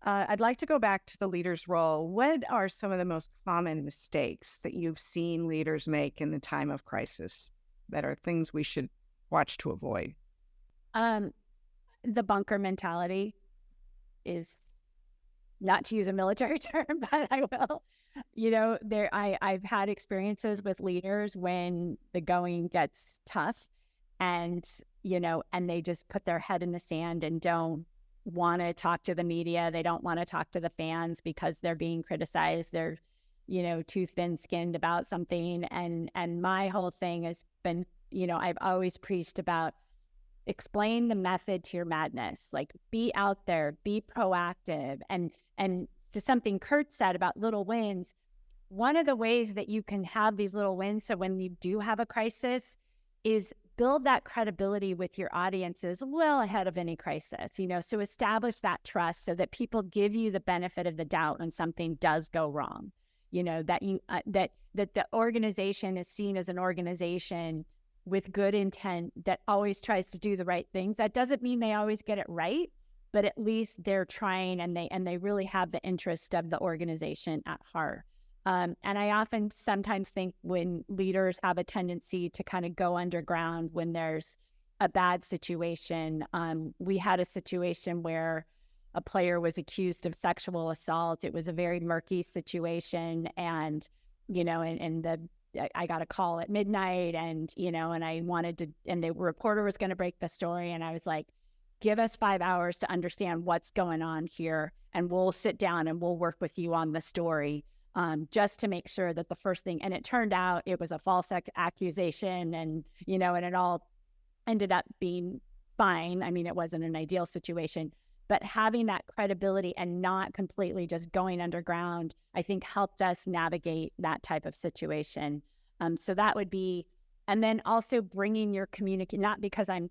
I'd like to go back to the leader's role. What are some of the most common mistakes that you've seen leaders make in the time of crisis that are things we should watch to avoid? The bunker mentality is, not to use a military term, but I will. I've had experiences with leaders when the going gets tough and they just put their head in the sand and don't want to talk to the media. They don't want to talk to the fans because they're being criticized. They're, too thin-skinned about something. And my whole thing has been, I've always preached about explain the method to your madness. Like, be out there, be proactive. And to something Kurt said about little wins, one of the ways that you can have these little wins, so when you do have a crisis, is build that credibility with your audiences well ahead of any crisis, so establish that trust so that people give you the benefit of the doubt when something does go wrong, that the organization is seen as an organization with good intent that always tries to do the right thing. That doesn't mean they always get it right, but at least they're trying and they really have the interest of the organization at heart. And I sometimes think when leaders have a tendency to kind of go underground when there's a bad situation. We had a situation where a player was accused of sexual assault. It was a very murky situation. And, I got a call at midnight and I wanted to, and the reporter was going to break the story. And I was like, give us 5 hours to understand what's going on here. And we'll sit down and we'll work with you on the story. Just to make sure that the first thing, and it turned out it was a false accusation and it all ended up being fine. I mean, it wasn't an ideal situation, but having that credibility and not completely just going underground, I think helped us navigate that type of situation. So that would be, and then also bringing your not because I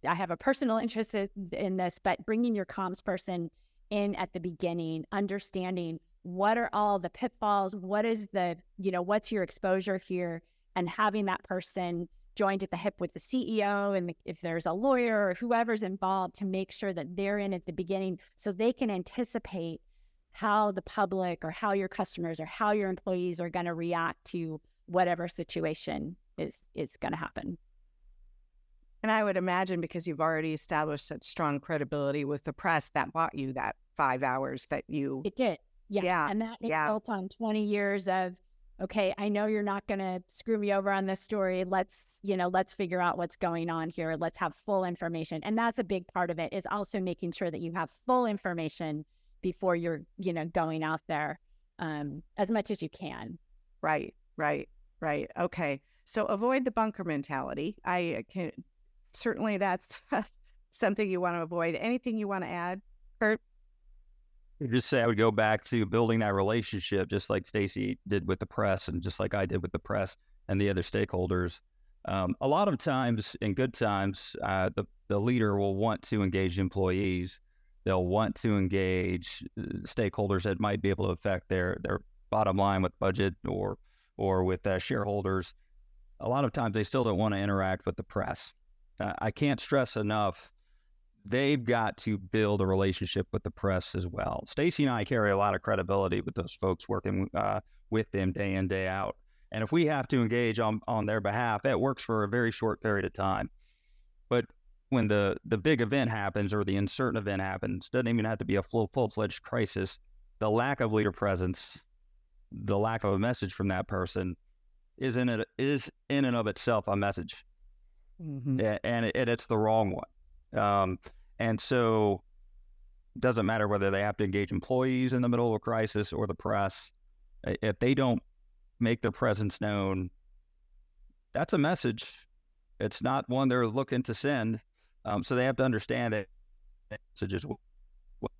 have a personal interest in this, but bringing your comms person in at the beginning, understanding what are all the pitfalls, what is what's your exposure here, and having that person joined at the hip with the CEO and if there's a lawyer or whoever's involved to make sure that they're in at the beginning so they can anticipate how the public or how your customers or how your employees are going to react to whatever situation is going to happen. And I would imagine because you've already established such strong credibility with the press, that bought you that 5 hours that you... It did. Yeah. And that is built on 20 years of, okay, I know you're not going to screw me over on this story. Let's figure out what's going on here. Let's have full information. And that's a big part of it, is also making sure that you have full information before you're, going out there as much as you can. Right. Okay. So avoid the bunker mentality. Certainly that's something you want to avoid. Anything you want to add, Kurt? Just say I would go back to building that relationship, just like Staci did with the press and just like I did with the press and the other stakeholders. A lot of times, in good times, the leader will want to engage employees. They'll want to engage stakeholders that might be able to affect their bottom line with budget or with shareholders. A lot of times they still don't want to interact with the press. I can't stress enough, they've got to build a relationship with the press as well. Staci and I carry a lot of credibility with those folks working with them day in, day out. And if we have to engage on their behalf, that works for a very short period of time. But when the big event happens or the uncertain event happens, doesn't even have to be a full-fledged crisis, the lack of leader presence, the lack of a message from that person is in and of itself a message. Mm-hmm. And it's the wrong one. And so it doesn't matter whether they have to engage employees in the middle of a crisis or the press. If they don't make their presence known, that's a message. It's not one they're looking to send. So they have to understand that messages,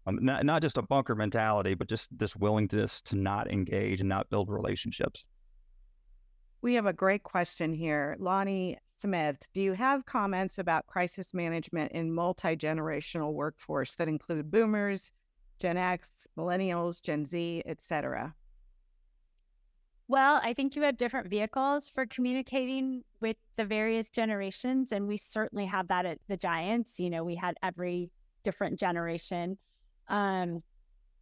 not just a bunker mentality, but just this willingness to not engage and not build relationships. We have a great question here. Lonnie Smith, do you have comments about crisis management in multi-generational workforce that include boomers, Gen X, millennials, Gen Z, etc.? Well, I think you have different vehicles for communicating with the various generations, and we certainly have that at the Giants. We had every different generation.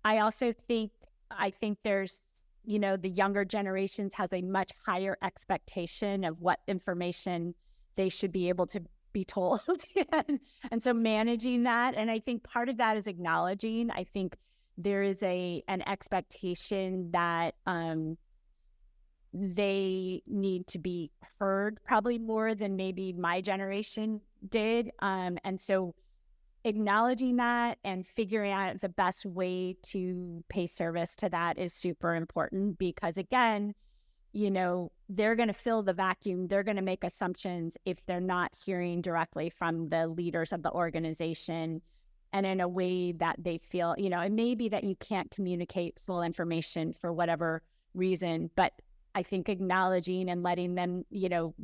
I also think, there's, the younger generations has a much higher expectation of what information they should be able to be told. and so managing that. And I think part of that is acknowledging, I think there is an expectation that they need to be heard probably more than maybe my generation did. And so acknowledging that and figuring out the best way to pay service to that is super important, because again, they're going to fill the vacuum. They're going to make assumptions if they're not hearing directly from the leaders of the organization and in a way that they feel, it may be that you can't communicate full information for whatever reason, but I think acknowledging and letting them,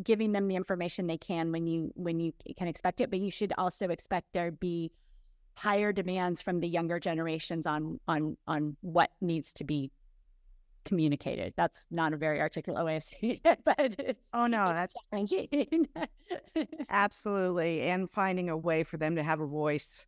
giving them the information they can when you can expect it, but you should also expect there be higher demands from the younger generations on what needs to be communicated. That's not a very articulate way of saying it, but it's, that's challenging. absolutely. And finding a way for them to have a voice